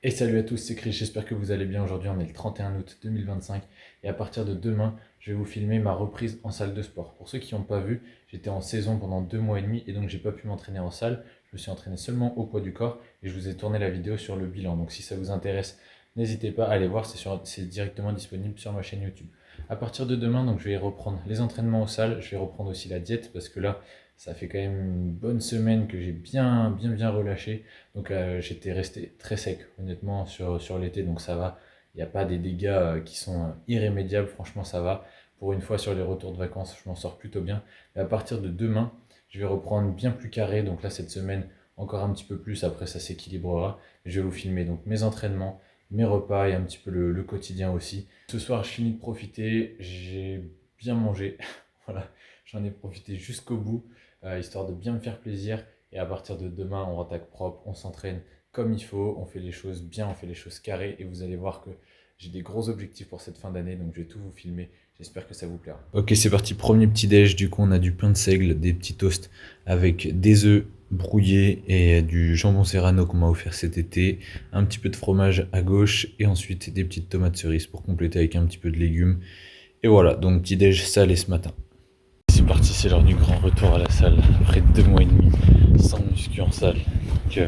Et salut à tous, c'est Chris, j'espère que vous allez bien. Aujourd'hui, on est le 31 août 2025 et à partir de demain, je vais vous filmer ma reprise en salle de sport. Pour ceux qui n'ont pas vu, j'étais en saison pendant 2 mois et demi et donc j'ai pas pu m'entraîner en salle. Je me suis entraîné seulement au poids du corps et je vous ai tourné la vidéo sur le bilan. Donc si ça vous intéresse, n'hésitez pas à aller voir, c'est directement disponible sur ma chaîne YouTube. À partir de demain, donc je vais reprendre les entraînements en salle, je vais reprendre aussi la diète parce que là, ça fait quand même une bonne semaine que j'ai bien relâché. Donc j'étais resté très sec, honnêtement, sur l'été, donc ça va. Il n'y a pas des dégâts qui sont irrémédiables, franchement ça va. Pour une fois sur les retours de vacances, je m'en sors plutôt bien. Et à partir de demain, je vais reprendre bien plus carré. Donc là, cette semaine, encore un petit peu plus, après ça s'équilibrera. Je vais vous filmer donc mes entraînements, mes repas et un petit peu le quotidien aussi. Ce soir, je finis de profiter, j'ai bien mangé. Voilà, j'en ai profité jusqu'au bout, histoire de bien me faire plaisir. Et à partir de demain, on attaque propre, on s'entraîne comme il faut, on fait les choses bien, on fait les choses carrées. Et vous allez voir que j'ai des gros objectifs pour cette fin d'année, donc je vais tout vous filmer. J'espère que ça vous plaira. Ok, c'est parti, premier petit déj. Du coup, on a du pain de seigle, des petits toasts avec des œufs brouillés et du jambon serrano qu'on m'a offert cet été, un petit peu de fromage à gauche et ensuite des petites tomates cerises pour compléter avec un petit peu de légumes. Et voilà, donc petit déj salé ce matin. C'est parti, c'est l'heure du grand retour à la salle après 2 mois et demi sans muscu en salle. Donc,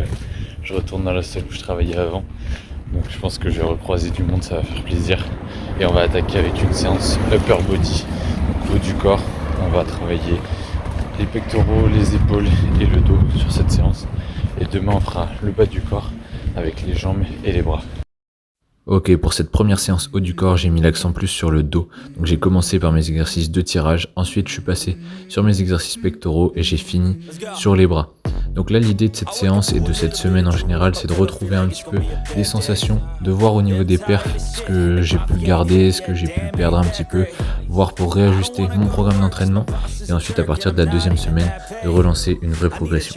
je retourne dans la salle où je travaillais avant. Donc je pense que je vais recroiser du monde, ça va faire plaisir. Et on va attaquer avec une séance upper body, donc haut du corps. On va travailler les pectoraux, les épaules et le dos sur cette séance. Et demain on fera le bas du corps avec les jambes et les bras. Ok, pour cette première séance haut du corps, j'ai mis l'accent plus sur le dos. Donc j'ai commencé par mes exercices de tirage, ensuite je suis passé sur mes exercices pectoraux et j'ai fini sur les bras. Donc là, l'idée de cette séance et de cette semaine en général, c'est de retrouver un petit peu des sensations, de voir au niveau des perfs ce que j'ai pu garder, ce que j'ai pu perdre un petit peu, voir pour réajuster mon programme d'entraînement et ensuite à partir de la deuxième semaine, de relancer une vraie progression.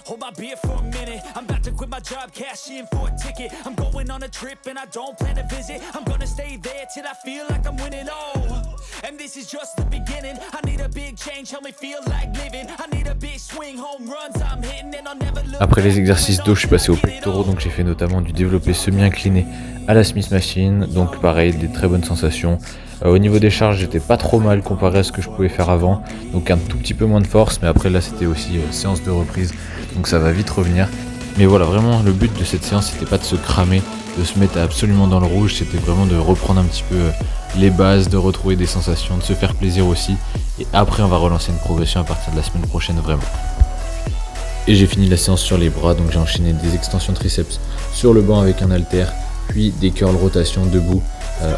Hold my beer for a minute. I'm about to quit my job, cash in for a ticket. I'm going on a trip and I don't plan to visit. I'm gonna stay there till I feel like I'm winning. Oh, and this is just the beginning. I need a big change, help me feel like living. I need a big swing, home runs I'm hitting and I'll never look. Après les exercices d'eau, je suis passé aux pectoraux, donc j'ai fait notamment du développé semi-incliné à la Smith Machine. Donc pareil, des très bonnes sensations. Au niveau des charges, j'étais pas trop mal comparé à ce que je pouvais faire avant. Donc un tout petit peu moins de force, mais après là c'était aussi séance de reprise. Donc ça va vite revenir. Mais voilà, vraiment le but de cette séance, c'était pas de se cramer, de se mettre absolument dans le rouge, c'était vraiment de reprendre un petit peu les bases, de retrouver des sensations, de se faire plaisir aussi. Et après on va relancer une progression à partir de la semaine prochaine vraiment. Et j'ai fini la séance sur les bras, donc j'ai enchaîné des extensions triceps sur le banc avec un haltère, puis des curls rotation debout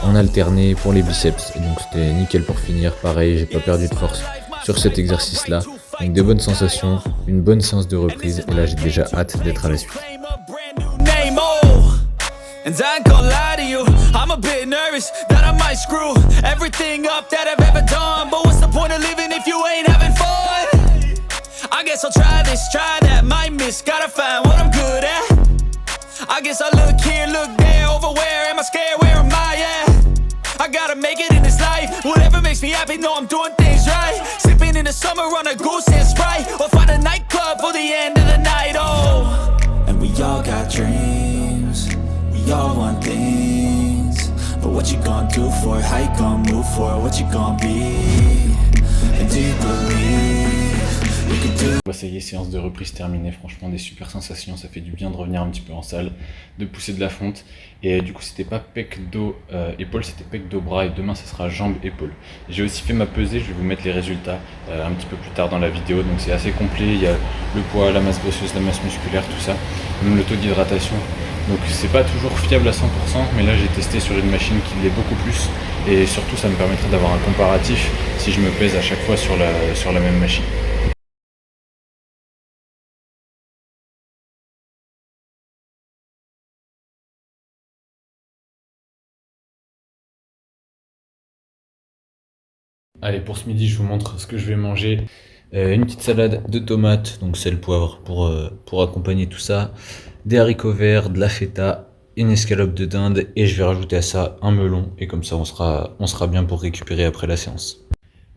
en alterné pour les biceps. Et donc c'était nickel pour finir, pareil, j'ai pas perdu de force sur cet exercice là. Donc de bonnes sensations, une bonne séance de reprise et là j'ai déjà hâte d'être à la suite. And I ain't gonna lie to you, I'm a bit nervous that I might screw everything up that I've ever done. But what's the point of living if you ain't having fun? I guess I'll try this, try that, might miss, gotta find what I'm good at. I guess I look here, look there, over where am I scared, where am I at? I gotta make it in this life, whatever makes me happy, know I'm doing things right. Sipping in the summer on a goose and Sprite, or find a nightclub for the end of the night, oh. And we all got dreams, we all want things. But what you gonna do for it, how you gonna move for it, what you gonna be? And do you believe you can do? Ça y est, séance de reprise terminée, franchement des super sensations, ça fait du bien de revenir un petit peu en salle, de pousser de la fonte. Et du coup c'était pas pec dos épaule, c'était pec dos bras et demain ça sera jambes épaule. J'ai aussi fait ma pesée, je vais vous mettre les résultats un petit peu plus tard dans la vidéo, donc c'est assez complet, il y a le poids, la masse graisseuse, la masse musculaire, tout ça, même le taux d'hydratation. Donc c'est pas toujours fiable à 100%, mais là j'ai testé sur une machine qui l'est beaucoup plus et surtout ça me permettrait d'avoir un comparatif si je me pèse à chaque fois sur la même machine. Allez, pour ce midi, je vous montre ce que je vais manger. Une petite salade de tomates, donc sel, poivre pour accompagner tout ça. Des haricots verts, de la feta, une escalope de dinde et je vais rajouter à ça un melon. Et comme ça, on sera bien pour récupérer après la séance.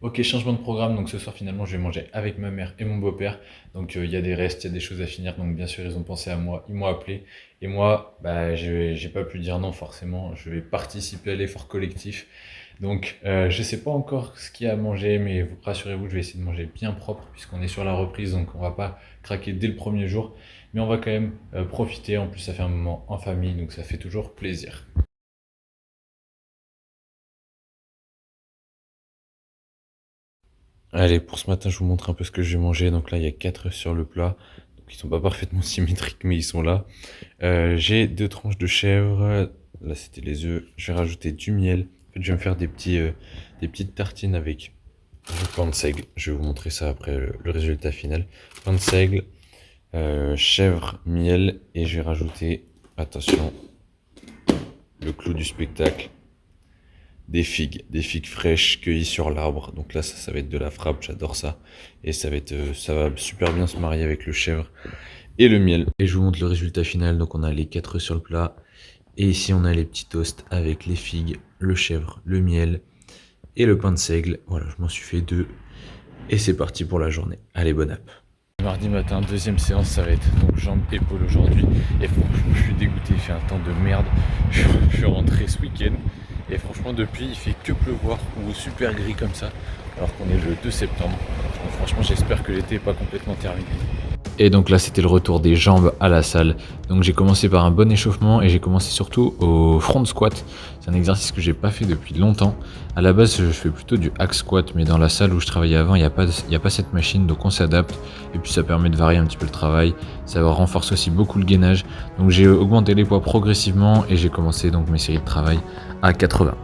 Ok, changement de programme. Donc ce soir, finalement, je vais manger avec ma mère et mon beau-père. Donc il y a des restes, il y a des choses à finir. Donc bien sûr, ils ont pensé à moi, ils m'ont appelé. Et moi, bah, j'ai pas pu dire non forcément. Je vais participer à l'effort collectif. Donc je sais pas encore ce qu'il y a à manger, mais rassurez-vous, je vais essayer de manger bien propre puisqu'on est sur la reprise. Donc on va pas craquer dès le premier jour. Mais on va quand même profiter. En plus, ça fait un moment en famille, donc ça fait toujours plaisir. Allez, pour ce matin, je vous montre un peu ce que je vais manger. Donc là, il y a 4 œufs sur le plat. Donc ils sont pas parfaitement symétriques, mais ils sont là. J'ai 2 tranches de chèvre. Là, c'était les œufs. Je vais rajouter du miel. En fait, je vais me faire des petites tartines avec du pain de seigle. Je vais vous montrer ça après le résultat final. Pain de seigle, chèvre, miel. Et je vais rajouter, attention, le clou du spectacle, des figues fraîches cueillies sur l'arbre. Donc là, ça va être de la frappe, j'adore ça. Et ça va super bien se marier avec le chèvre et le miel. Et je vous montre le résultat final. Donc on a les 4 œufs sur le plat. Et ici, on a les petits toasts avec les figues, le chèvre, le miel et le pain de seigle. Voilà, je m'en suis fait 2. Et c'est parti pour la journée. Allez, bonne app. Mardi matin, deuxième séance, ça va être donc jambes, épaules aujourd'hui. Et franchement, je suis dégoûté, il fait un temps de merde. Je suis rentré ce week-end. Et franchement, depuis, il fait que pleuvoir ou super gris comme ça. Alors qu'on est le 2 septembre. Donc franchement, j'espère que l'été n'est pas complètement terminé. Et donc là, c'était le retour des jambes à la salle. Donc j'ai commencé par un bon échauffement et j'ai commencé surtout au front squat. C'est un exercice que j'ai pas fait depuis longtemps. À la base, je fais plutôt du hack squat, mais dans la salle où je travaillais avant, il n'y a pas cette machine, donc on s'adapte. Et puis ça permet de varier un petit peu le travail. Ça renforce aussi beaucoup le gainage. Donc j'ai augmenté les poids progressivement et j'ai commencé donc mes séries de travail à 80.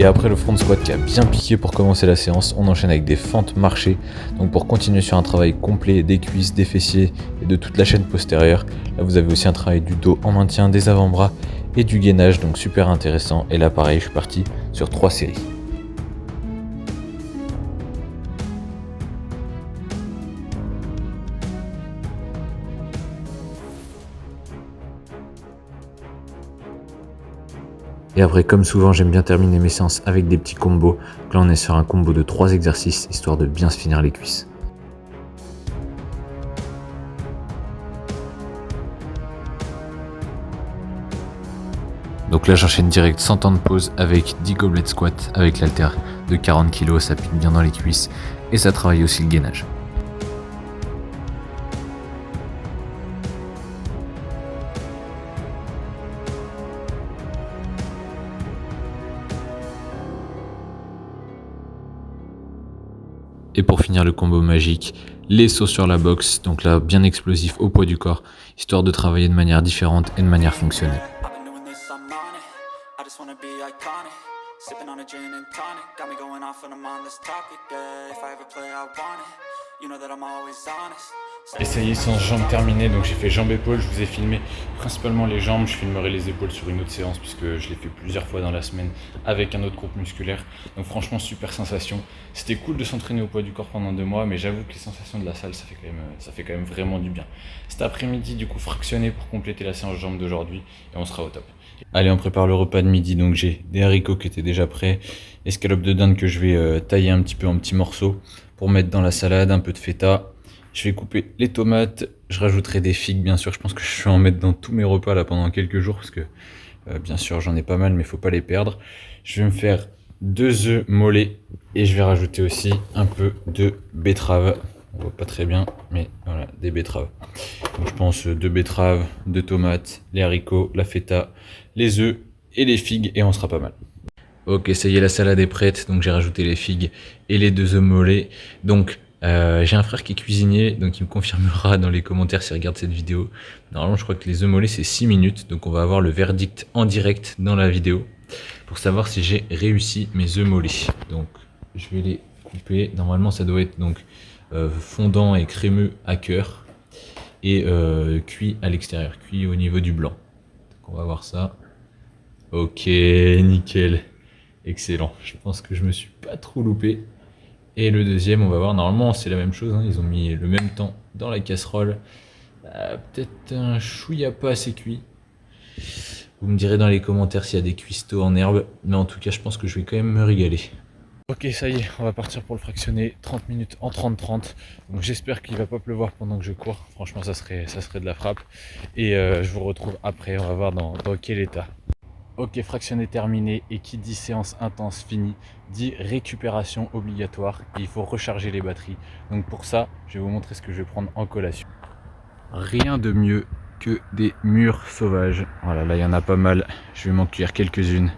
Et après le front squat qui a bien piqué pour commencer la séance, on enchaîne avec des fentes marchées. Donc pour continuer sur un travail complet des cuisses, des fessiers et de toute la chaîne postérieure. Là vous avez aussi un travail du dos en maintien, des avant-bras et du gainage, donc super intéressant. Et là pareil, je suis parti sur 3 séries. Et après, comme souvent, j'aime bien terminer mes séances avec des petits combos. Donc là, on est sur un combo de 3 exercices, histoire de bien se finir les cuisses. Donc là, j'enchaîne direct 100 temps de pause avec 10 gobelets squat avec l'haltère de 40 kg. Ça pique bien dans les cuisses et ça travaille aussi le gainage. Et pour finir le combo magique, les sauts sur la boxe, donc là bien explosif au poids du corps, histoire de travailler de manière différente et de manière fonctionnelle. I've been doing this, I'm on it. I just wanna be iconic. Sipping on a gin and tonic. Got me going off when I'm on this topic. Yeah, if I ever play, I want it. You know that I'm always honest. Et ça y est, séance jambes terminée, donc j'ai fait jambes-épaules, je vous ai filmé principalement les jambes, je filmerai les épaules sur une autre séance puisque je l'ai fait plusieurs fois dans la semaine avec un autre groupe musculaire. Donc franchement, super sensation. C'était cool de s'entraîner au poids du corps pendant 2 mois, mais j'avoue que les sensations de la salle, ça fait quand même vraiment du bien. Cet après-midi, du coup, fractionné pour compléter la séance jambes d'aujourd'hui et on sera au top. Allez, on prépare le repas de midi, donc j'ai des haricots qui étaient déjà prêts, escalope de dinde que je vais tailler un petit peu en petits morceaux pour mettre dans la salade, un peu de feta. Je vais couper les tomates, je rajouterai des figues bien sûr, je pense que je vais en mettre dans tous mes repas là pendant quelques jours parce que bien sûr j'en ai pas mal mais faut pas les perdre. Je vais me faire 2 œufs mollets et je vais rajouter aussi un peu de betterave. On voit pas très bien mais voilà, des betteraves. Donc je pense 2 betteraves, 2 tomates, les haricots, la feta, les œufs et les figues et on sera pas mal. Ok, ça y est, la salade est prête, donc j'ai rajouté les figues et les 2 œufs mollets. Donc, j'ai un frère qui est cuisinier, donc il me confirmera dans les commentaires s'il regarde cette vidéo. Normalement, je crois que les œufs mollets, c'est 6 minutes, donc on va avoir le verdict en direct dans la vidéo pour savoir si j'ai réussi mes œufs mollets. Donc, je vais les couper. Normalement, ça doit être donc fondant et crémeux à cœur et cuit à l'extérieur, cuit au niveau du blanc. Donc, on va voir ça. Ok, nickel. Excellent. Je pense que je me suis pas trop loupé. Et le deuxième, on va voir. Normalement, c'est la même chose, hein. Ils ont mis le même temps dans la casserole. Peut-être un chouïa pas assez cuit. Vous me direz dans les commentaires s'il y a des cuistots en herbe. Mais en tout cas, je pense que je vais quand même me régaler. Ok, ça y est, on va partir pour le fractionner. 30 minutes en 30-30. Donc j'espère qu'il va pas pleuvoir pendant que je cours. Franchement, ça serait de la frappe. Et je vous retrouve après. On va voir dans quel état. Ok, fractionné terminé, et qui dit séance intense finie dit récupération obligatoire et il faut recharger les batteries. Donc pour ça, je vais vous montrer ce que je vais prendre en collation. Rien de mieux que des mûres sauvages. Voilà, là il y en a pas mal, je vais m'en cuire quelques-unes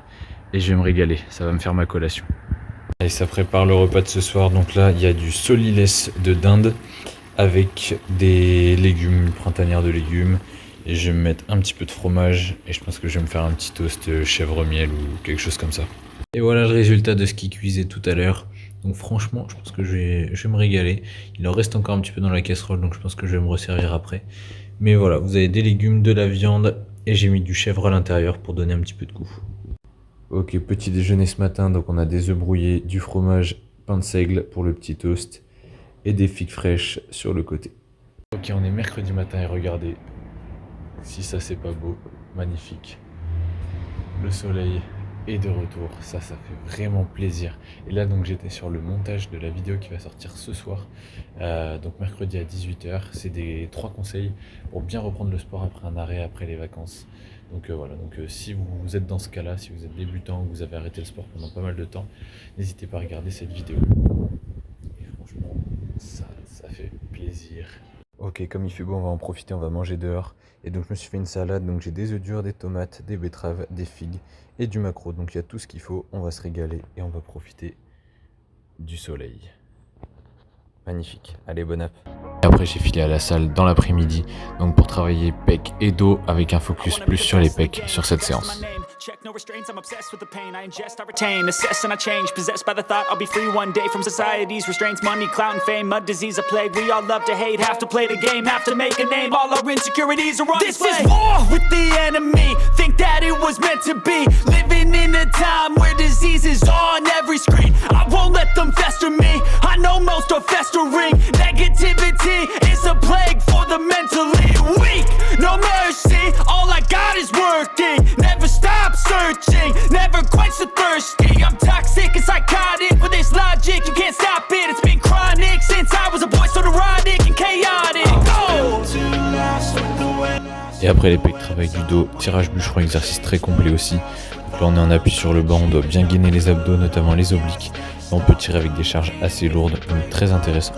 et je vais me régaler, ça va me faire ma collation. Et ça prépare le repas de ce soir, donc là il y a du solilès de dinde avec des légumes, printanières de légumes. Et je vais me mettre un petit peu de fromage et je pense que je vais me faire un petit toast chèvre miel ou quelque chose comme ça. Et voilà le résultat de ce qui cuisait tout à l'heure. Donc franchement, je pense que je vais me régaler. Il en reste encore un petit peu dans la casserole, donc je pense que je vais me resservir après. Mais voilà, vous avez des légumes, de la viande et j'ai mis du chèvre à l'intérieur pour donner un petit peu de goût. Ok, petit déjeuner ce matin, donc on a des œufs brouillés, du fromage, pain de seigle pour le petit toast et des figues fraîches sur le côté. Ok, on est mercredi matin et regardez. Si ça c'est pas beau, magnifique. Le soleil est de retour, ça fait vraiment plaisir. Et là donc j'étais sur le montage de la vidéo qui va sortir ce soir, donc mercredi à 18h. C'est des 3 conseils pour bien reprendre le sport après un arrêt, après les vacances. Donc voilà, donc si vous êtes dans ce cas-là, si vous êtes débutant, vous avez arrêté le sport pendant pas mal de temps, n'hésitez pas à regarder cette vidéo. Et franchement, ça fait plaisir. Ok, comme il fait beau, on va en profiter, on va manger dehors. Et donc je me suis fait une salade, donc j'ai des œufs durs, des tomates, des betteraves, des figues et du maquereau. Donc il y a tout ce qu'il faut, on va se régaler et on va profiter du soleil. Magnifique, allez, bon app. Et après j'ai filé à la salle dans l'après-midi, donc pour travailler pec et dos avec un focus plus sur les pecs sur cette séance. Check no restraints, I'm obsessed with the pain. I ingest, I retain, assess and I change. Possessed by the thought I'll be free one day from society's restraints. Money, clout and fame, mud, disease, a plague. We all love to hate, have to play the game, have to make a name. All our insecurities are on display. This is war with the enemy. Think that it was meant to be. Living in a time where disease is on every screen. I won't let them fester me. I know most are festering. Negativity is a plague for the mentally weak. No mercy, all I got is working. Never stop searching, never quite so thirsty. I'm toxic and psychotic with this logic, you can't stop it. It's been chronic since I was a boy, so neurotic and chaotic. Go! Et après les pecs, travail du dos, tirage bûcheron, exercice très complet aussi. Donc là on est en appui sur le banc, on doit bien gainer les abdos, notamment les obliques. Et on peut tirer avec des charges assez lourdes, donc très intéressant.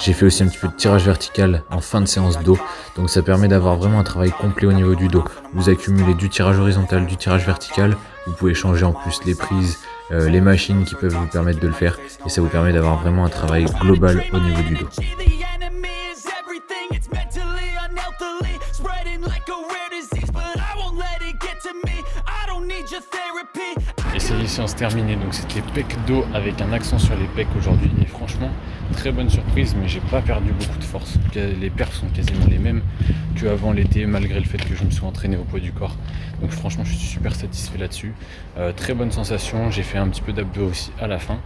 J'ai fait aussi un petit peu de tirage vertical en fin de séance dos, donc ça permet d'avoir vraiment un travail complet au niveau du dos. Vous accumulez du tirage horizontal, du tirage vertical, vous pouvez changer en plus les prises, les machines qui peuvent vous permettre de le faire, et ça vous permet d'avoir vraiment un travail global au niveau du dos. Et c'est les séances terminées, donc c'était pec dos avec un accent sur les pecs aujourd'hui. Et franchement, très bonne surprise, mais j'ai pas perdu beaucoup de force. Les perfs sont quasiment les mêmes qu'avant l'été, malgré le fait que je me sois entraîné au poids du corps. Donc franchement, je suis super satisfait là-dessus. Très bonne sensation, j'ai fait un petit peu d'abdos aussi à la fin.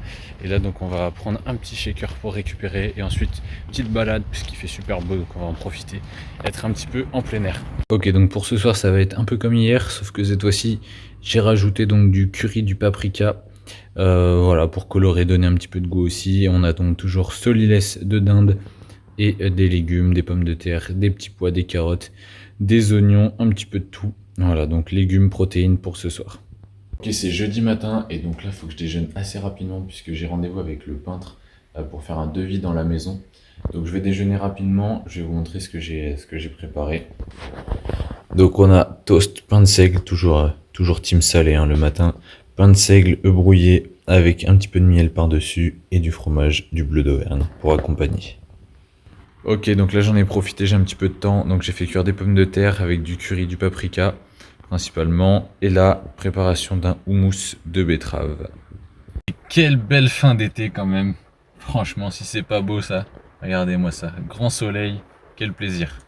Et là, donc on va prendre un petit shaker pour récupérer. Et ensuite, petite balade, puisqu'il fait super beau, donc on va en profiter. Être un petit peu en plein air. Ok, donc pour ce soir, ça va être un peu comme hier, sauf que cette fois-ci, j'ai rajouté donc du curry, du paprika, voilà, pour colorer, donner un petit peu de goût aussi. Et on a donc toujours solilès de dinde et des légumes, des pommes de terre, des petits pois, des carottes, des oignons, un petit peu de tout. Voilà, donc légumes, protéines pour ce soir. Ok, c'est jeudi matin et donc là, il faut que je déjeune assez rapidement puisque j'ai rendez-vous avec le peintre pour faire un devis dans la maison. Donc je vais déjeuner rapidement, je vais vous montrer ce que j'ai préparé. Donc on a toast, pain de seigle, toujours team salé le matin. Pain de seigle, œufs brouillés avec un petit peu de miel par-dessus et du fromage, du bleu d'Auvergne pour accompagner. Ok, donc là j'en ai profité, j'ai un petit peu de temps. Donc j'ai fait cuire des pommes de terre avec du curry, du paprika principalement. Et là, préparation d'un houmous de betterave. Quelle belle fin d'été quand même. Franchement, si c'est pas beau ça, regardez-moi ça. Grand soleil, quel plaisir.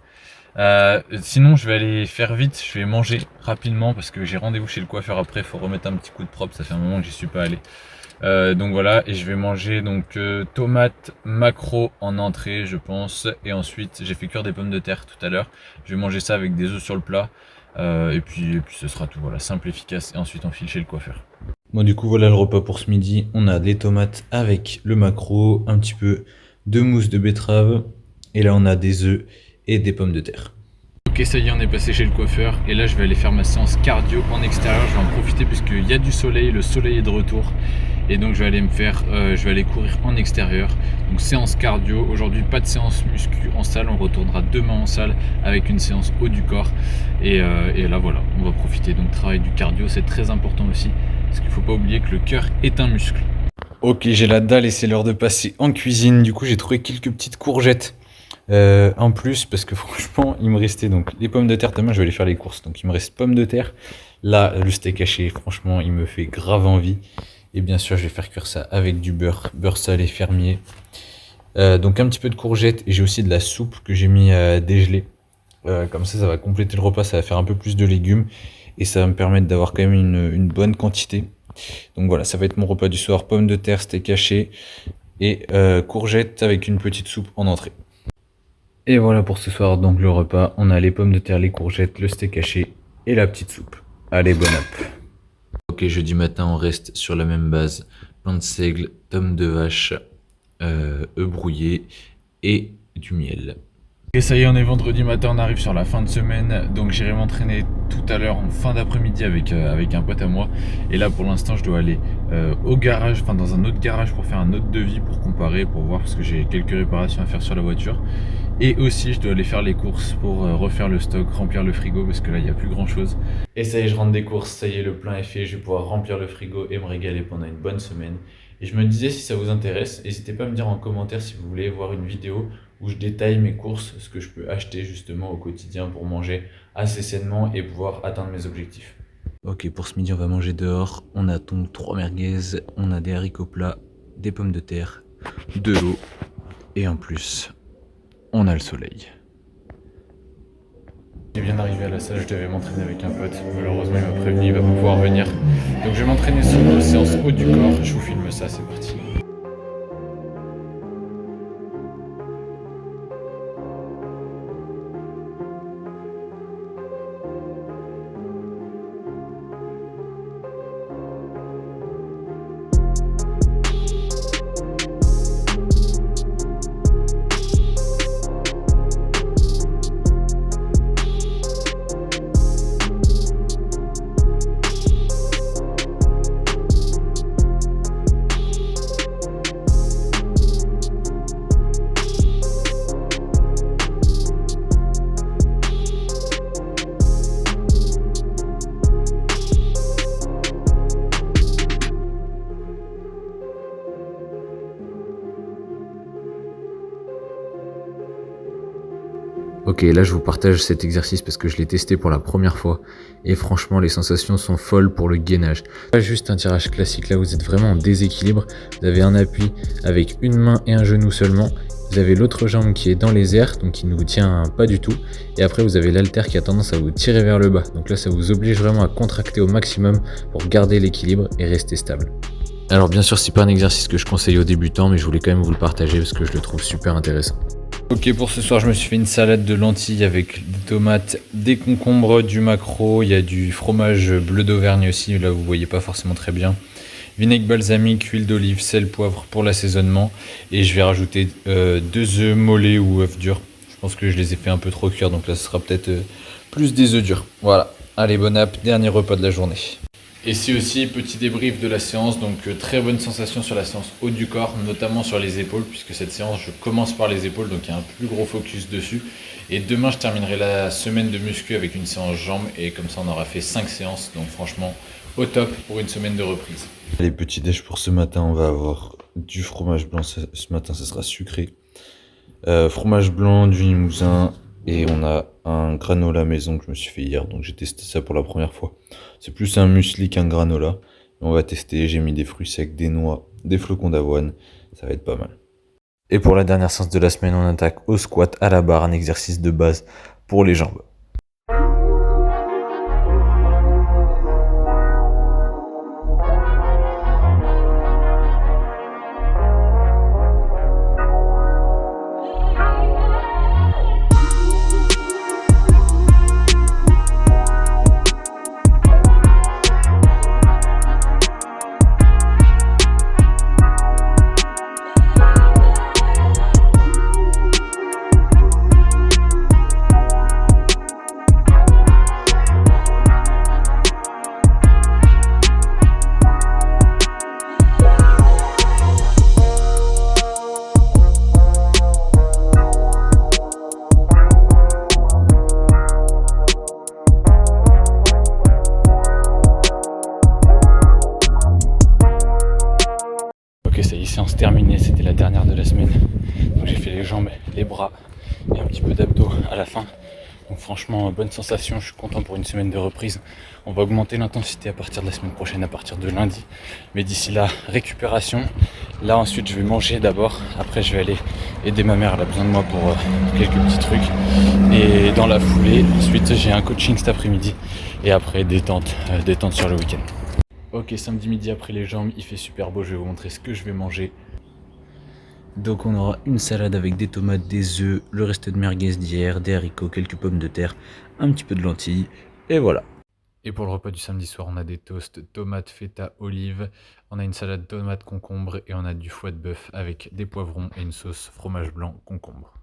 Sinon, je vais aller faire vite, je vais manger rapidement parce que j'ai rendez-vous chez le coiffeur après. Il faut remettre un petit coup de propre, ça fait un moment que j'y suis pas allé. Donc voilà, et je vais manger tomates maquereau en entrée, je pense. Et ensuite, j'ai fait cuire des pommes de terre tout à l'heure. Je vais manger ça avec des œufs sur le plat. Et puis ce sera tout, voilà, simple, efficace. Et ensuite, on file chez le coiffeur. Bon, du coup, voilà le repas pour ce midi. On a des tomates avec le maquereau, un petit peu de mousse de betterave. Et là, on a des œufs et des pommes de terre. Ok, ça y est, on est passé chez le coiffeur. Et là, je vais aller faire ma séance cardio en extérieur. Je vais en profiter puisqu'il y a du soleil, le soleil est de retour. Et donc, je vais aller courir en extérieur. Donc, séance cardio. Aujourd'hui, pas de séance muscu en salle. On retournera demain en salle avec une séance haut du corps. Et là, voilà, on va profiter. Donc, travail du cardio, c'est très important aussi. Parce qu'il ne faut pas oublier que le cœur est un muscle. Ok, j'ai la dalle et c'est l'heure de passer en cuisine. Du coup, j'ai trouvé quelques petites courgettes en plus parce que franchement, il me restait donc les pommes de terre. Demain, je vais aller faire les courses. Donc, il me reste pommes de terre. Là, le steak haché, franchement, il me fait grave envie. Et bien sûr, je vais faire cuire ça avec du beurre salé fermier. Donc, un petit peu de courgettes et j'ai aussi de la soupe que j'ai mis à dégeler. Comme ça va compléter le repas, ça va faire un peu plus de légumes. Et ça va me permettre d'avoir quand même une bonne quantité. Donc voilà, ça va être mon repas du soir. Pommes de terre, steak haché et courgettes avec une petite soupe en entrée. Et voilà pour ce soir, donc le repas. On a les pommes de terre, les courgettes, le steak haché et la petite soupe. Allez, bon app. Ok, jeudi matin, on reste sur la même base. Pain de seigle, tome de vache, œufs brouillés et du miel. Et ça y est, on est vendredi matin, on arrive sur la fin de semaine, donc j'irai m'entraîner tout à l'heure en fin d'après-midi avec un pote à moi. Et là pour l'instant je dois aller au garage, enfin dans un autre garage pour faire un autre devis, pour comparer, pour voir, parce que j'ai quelques réparations à faire sur la voiture. Et aussi je dois aller faire les courses pour refaire le stock, remplir le frigo, parce que là il n'y a plus grand chose. Et ça y est, je rentre des courses, ça y est, le plein est fait, je vais pouvoir remplir le frigo et me régaler pendant une bonne semaine. Et je me disais, si ça vous intéresse, n'hésitez pas à me dire en commentaire si vous voulez voir une vidéo où je détaille mes courses, ce que je peux acheter justement au quotidien pour manger assez sainement et pouvoir atteindre mes objectifs. Ok, pour ce midi, on va manger dehors. On a donc 3 merguez, on a des haricots plats, des pommes de terre, de l'eau et en plus, on a le soleil. Je viens d'arriver à la salle, je devais m'entraîner avec un pote. Malheureusement, il m'a prévenu, il va pas pouvoir venir. Donc je vais m'entraîner solo, séance haut du corps. Je vous filme ça, c'est parti. Ok, là je vous partage cet exercice parce que je l'ai testé pour la première fois et franchement les sensations sont folles pour le gainage. Pas juste un tirage classique, là vous êtes vraiment en déséquilibre, vous avez un appui avec une main et un genou seulement, vous avez l'autre jambe qui est dans les airs, donc qui ne vous tient pas du tout, et après vous avez l'haltère qui a tendance à vous tirer vers le bas, donc là ça vous oblige vraiment à contracter au maximum pour garder l'équilibre et rester stable. Alors bien sûr c'est pas un exercice que je conseille aux débutants, mais je voulais quand même vous le partager parce que je le trouve super intéressant. Ok, pour ce soir, je me suis fait une salade de lentilles avec des tomates, des concombres, du maquereau, il y a du fromage bleu d'Auvergne aussi, là vous voyez pas forcément très bien. Vinaigre balsamique, huile d'olive, sel, poivre pour l'assaisonnement. Et je vais rajouter 2 œufs mollets ou œufs durs. Je pense que je les ai fait un peu trop cuire, donc là ce sera peut-être plus des œufs durs. Voilà, allez, bon app, dernier repas de la journée. Et c'est aussi petit débrief de la séance, donc très bonne sensation sur la séance haut du corps, notamment sur les épaules, puisque cette séance je commence par les épaules, donc il y a un plus gros focus dessus. Et demain je terminerai la semaine de muscu avec une séance jambes, et comme ça on aura fait 5 séances, donc franchement au top pour une semaine de reprise. Les petits déj pour ce matin, on va avoir du fromage blanc, ce matin ça sera sucré. Fromage blanc, du limousin, et on a un granola maison que je me suis fait hier, donc j'ai testé ça pour la première fois. C'est plus un muesli qu'un granola. On va tester, j'ai mis des fruits secs, des noix, des flocons d'avoine, ça va être pas mal. Et pour la dernière séance de la semaine, on attaque au squat à la barre, un exercice de base pour les jambes. Ok, ça y est, séance terminée, c'était la dernière de la semaine. Donc j'ai fait les jambes, les bras et un petit peu d'abdos à la fin. Donc franchement, bonne sensation, je suis content pour une semaine de reprise. On va augmenter l'intensité à partir de la semaine prochaine, à partir de lundi. Mais d'ici là, récupération. Là ensuite je vais manger d'abord, après je vais aller aider ma mère, elle a besoin de moi pour quelques petits trucs. Et dans la foulée, ensuite j'ai un coaching cet après-midi. Et après détente sur le week-end. Ok, samedi midi après les jambes, il fait super beau, je vais vous montrer ce que je vais manger. Donc on aura une salade avec des tomates, des œufs, le reste de merguez d'hier, des haricots, quelques pommes de terre, un petit peu de lentilles, et voilà. Et pour le repas du samedi soir, on a des toasts, tomates, feta, olives, on a une salade tomate, concombre, et on a du foie de bœuf avec des poivrons et une sauce fromage blanc, concombre.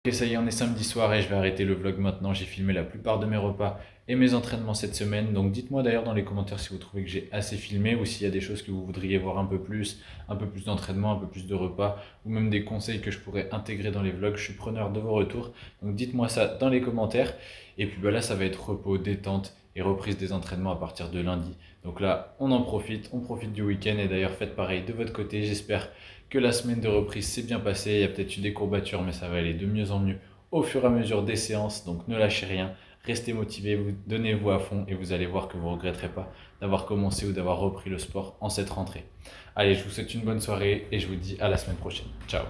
Ok, ça y est, on est samedi soir et je vais arrêter le vlog maintenant. J'ai filmé la plupart de mes repas et mes entraînements cette semaine. Donc dites-moi d'ailleurs dans les commentaires si vous trouvez que j'ai assez filmé ou s'il y a des choses que vous voudriez voir un peu plus d'entraînement, un peu plus de repas ou même des conseils que je pourrais intégrer dans les vlogs. Je suis preneur de vos retours. Donc dites-moi ça dans les commentaires. Et puis là, ça va être repos, détente et reprise des entraînements à partir de lundi. Donc là, on profite du week-end et d'ailleurs faites pareil de votre côté. J'espère que la semaine de reprise s'est bien passée. Il y a peut-être eu des courbatures, mais ça va aller de mieux en mieux au fur et à mesure des séances. Donc ne lâchez rien, restez motivés, donnez-vous à fond et vous allez voir que vous ne regretterez pas d'avoir commencé ou d'avoir repris le sport en cette rentrée. Allez, je vous souhaite une bonne soirée et je vous dis à la semaine prochaine. Ciao.